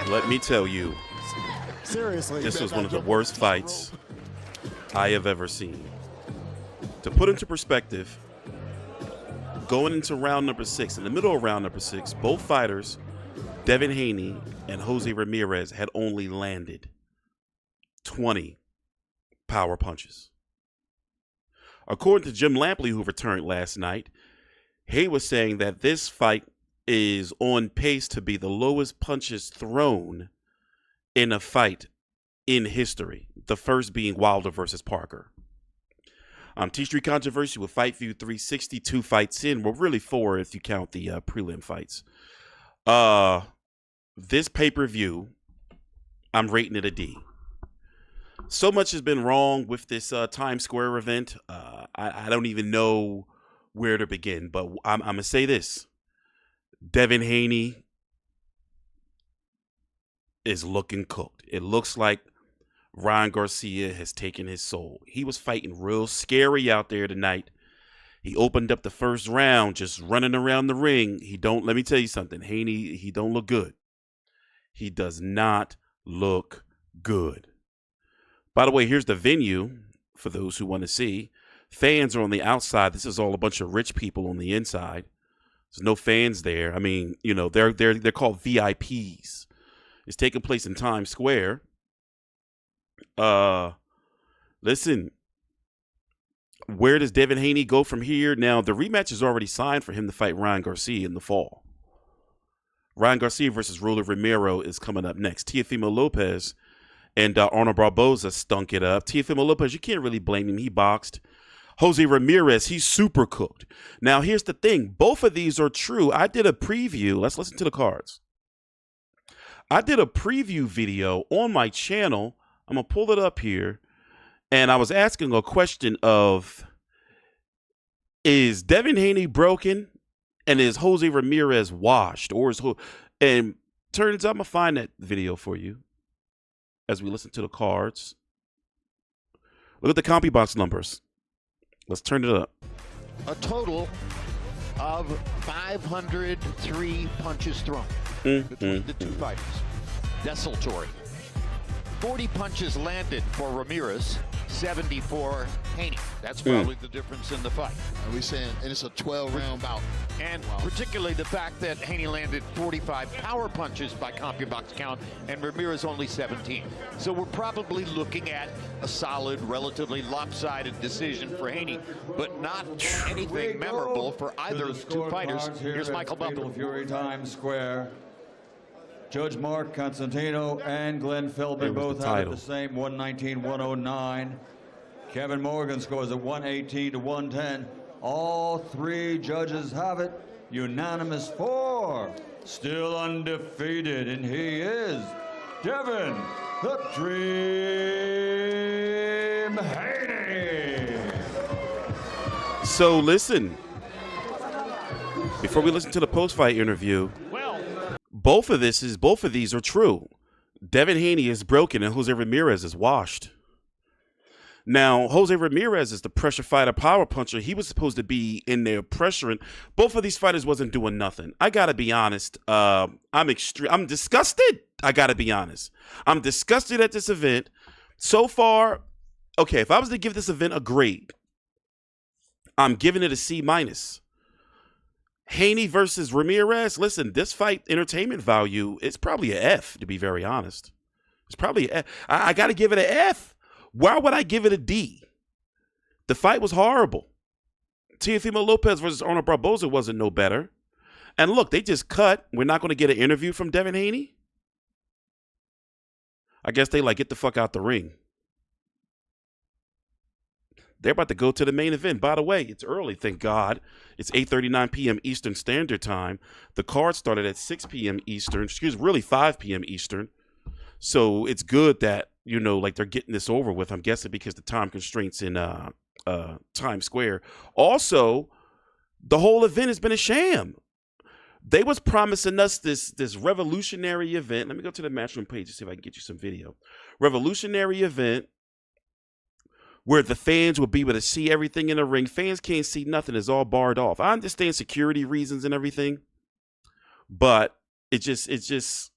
Let me tell you, Seriously, this was one of the worst fights I have ever seen. To put into perspective, going into round number 6, in the middle of round number 6, both fighters, Devin Haney and Jose Ramirez, had only landed 20 power punches. According to Jim Lampley, who returned last night, he was saying that this fight is on pace to be the lowest punches thrown in a fight in history. The first being Wilder versus Parker. TstreeT controversy with Fight View 360, 2 fights in. Well, really 4 if you count the prelim fights. This pay-per-view, I'm rating it a D. So much has been wrong with this Times Square event. I don't even know where to begin, but I'm going to say this. Devin Haney is looking cooked. It looks like Ryan Garcia has taken his soul. He was fighting real scary out there tonight. He opened up the first round just running around the ring. Let me tell you something. Haney, he don't look good. He does not look good. By the way, here's the venue for those who want to see. Fans are on the outside. This is all a bunch of rich people on the inside. There's no fans there. I mean, you know, they're called VIPs. It's taking place in Times Square. Listen, where does Devin Haney go from here? Now, the rematch is already signed for him to fight Ryan Garcia in the fall. Ryan Garcia versus Romero is coming up next. Teofimo Lopez and Arnold Barboza stunk it up. Teofimo Lopez, you can't really blame him. He boxed. Jose Ramirez, he's super cooked. Now, here's the thing. Both of these are true. I did a preview. Let's listen to the cards. I did a preview video on my channel. I'm going to pull it up here. And I was asking a question of, is Devin Haney broken? And is Jose Ramirez washed? And turns out I'm going to find that video for you as we listen to the cards. Look at the CompuBox numbers. Let's turn it up. A total of 503 punches thrown between the two fighters. Desultory. 40 punches landed for Ramirez, 70 for Haney. That's probably the difference in the fight. Are we saying, and it's a 12-round bout. And particularly the fact that Haney landed 45 power punches by CompuBox count, and Ramirez only 17. So we're probably looking at a solid, relatively lopsided decision for Haney, but not anything memorable for either of the two fighters. Here's Michael Butler. Fury Times Square. Judge Mark Constantino and Glenn Philbin both have it the same, 119-109. Kevin Morgan scores at 118-110. All 3 judges have it. Unanimous 4. Still undefeated, and he is Devin the Dream Haney. So listen, before we listen to the post-fight interview, both of these are true. Devin Haney is broken and Jose Ramirez is washed. Now, Jose Ramirez is the pressure fighter, power puncher. He was supposed to be in there pressuring. Both of these fighters wasn't doing nothing. I gotta be honest. I'm disgusted. I gotta be honest. I'm disgusted at this event. So far, okay, if I was to give this event a grade, I'm giving it a C-. Haney versus Ramirez. Listen, this fight entertainment value is probably an F, to be very honest. It's probably an F. I got to give it an F. Why would I give it a D? The fight was horrible. Teofimo Lopez versus Arnold Barboza wasn't no better. And look, they just cut. We're not going to get an interview from Devin Haney. I guess they get the fuck out the ring. They're about to go to the main event. By the way, it's early, thank God. It's 8:39 p.m. Eastern Standard Time. The card started at 6 p.m. Eastern. Really 5 p.m. Eastern. So it's good that, they're getting this over with. I'm guessing because the time constraints in Times Square. Also, the whole event has been a sham. They was promising us this revolutionary event. Let me go to the Matchroom page to see if I can get you some video. Revolutionary event where the fans will be able to see everything in the ring. Fans can't see nothing. It's all barred off. I understand security reasons and everything, but it's just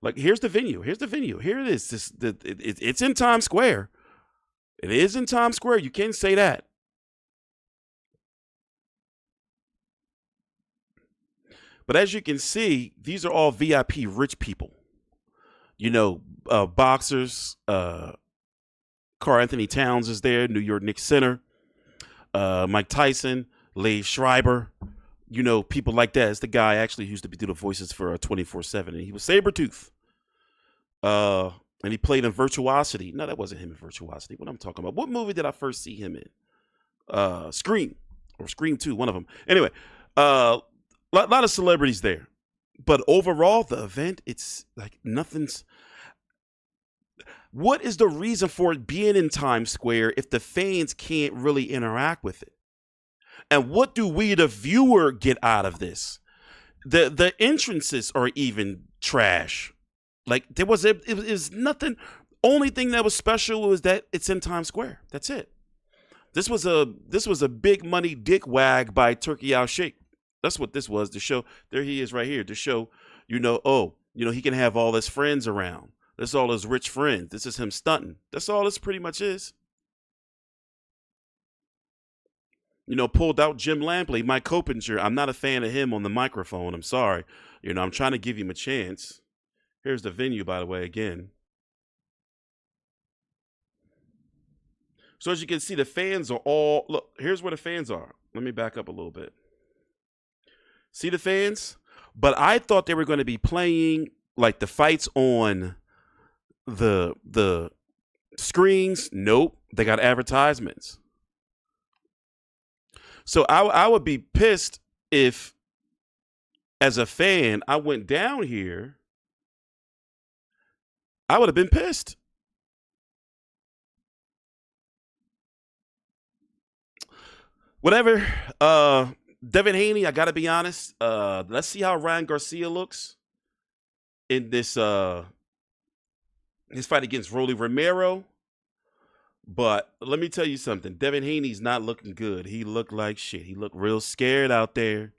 Like, here's the venue. Here's the venue. Here it is. It's in Times Square. It is in Times Square. You can't say that. But as you can see, these are all VIP rich people. You know, boxers. Karl Anthony Towns is there. New York Knicks center. Mike Tyson. Leif Schreiber. You know, people like that. It's the guy actually who used to do the voices for 24/7. And he was Sabretooth. And he played in Virtuosity. No, that wasn't him in Virtuosity. What I'm talking about. What movie did I first see him in? Scream. Or Scream 2, one of them. Anyway, lot of celebrities there. But overall, the event, it's like nothing's... What is the reason for it being in Times Square if the fans can't really interact with it? And what do we, the viewer, get out of this? The entrances are even trash. Like, it was nothing. Only thing that was special was that it's in Times Square. That's it. This was a big money dick wag by Turkey Al Sheikh. That's what this was to show. There he is right here to show, you know, oh, you know, he can have all his friends around. This is all his rich friends. This is him stunting. That's all this pretty much is. You know, pulled out Jim Lampley, Mike Coppinger. I'm not a fan of him on the microphone. I'm sorry. You know, I'm trying to give him a chance. Here's the venue, by the way, again. So as you can see, the fans are all... Look, here's where the fans are. Let me back up a little bit. See the fans? But I thought they were going to be playing, like, the fights on the screens. Nope. They got advertisements. So I would be pissed if, as a fan, I went down here. I would have been pissed. Whatever. Devin Haney, I got to be honest. Let's see how Ryan Garcia looks in this his fight against Rolly Romero. But let me tell you something. Devin Haney's not looking good. He looked like shit. He looked real scared out there.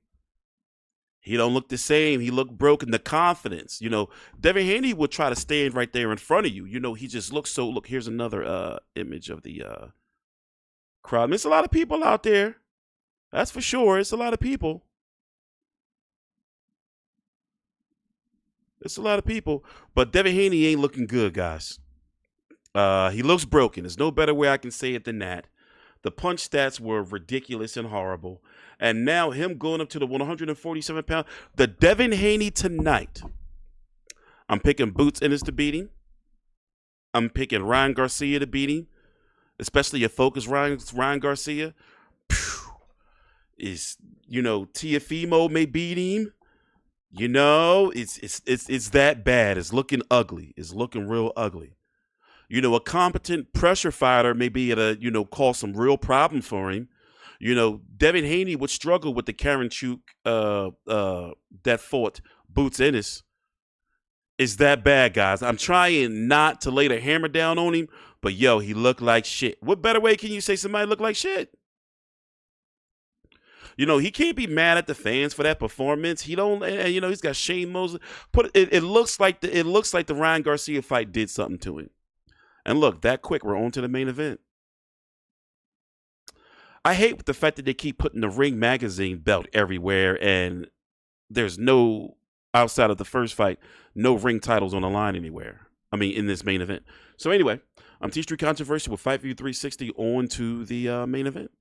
He don't look the same. He looked broken. The confidence, you know, Devin Haney would try to stand right there in front of you. You know, he just looks so, look, here's another image of the crowd. I mean, it's a lot of people out there. That's for sure. It's a lot of people. It's a lot of people. But Devin Haney ain't looking good, guys. He looks broken. There's no better way I can say it than that. The punch stats were ridiculous and horrible. And now him going up to the 147 pound. The Devin Haney tonight. I'm picking Boots Ennis to beat him. I'm picking Ryan Garcia to beat him. Especially a focused Ryan Garcia. Is, you know, Teofimo may beat him. You know, it's that bad. It's looking ugly. It's looking real ugly. You know, a competent pressure fighter may be able to, you know, cause some real problems for him. You know, Devin Haney would struggle with the Karanchuk that fought Boots Ennis. It's that bad, guys. I'm trying not to lay the hammer down on him, but yo, he looked like shit. What better way can you say somebody looked like shit? You know, he can't be mad at the fans for that performance. He don't, you know, he's got Shane Mosley. It looks like the Ryan Garcia fight did something to him. And look, that quick, we're on to the main event. I hate the fact that they keep putting the Ring Magazine belt everywhere, and there's no, outside of the first fight, no ring titles on the line anywhere. I mean, in this main event. So anyway, I'm TstreeT Controversy with Fight View 360 on to the main event.